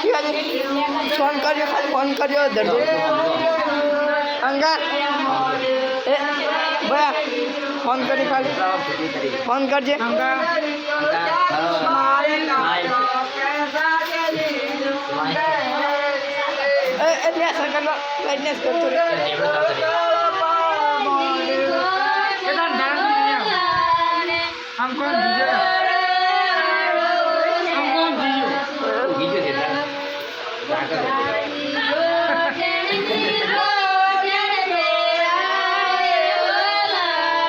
phone करियो खाली phone करियो दर्द अंगा ए भैया फोन करी खाली फोन करजे अंगा ए ए सर्कल लाइटनेस कर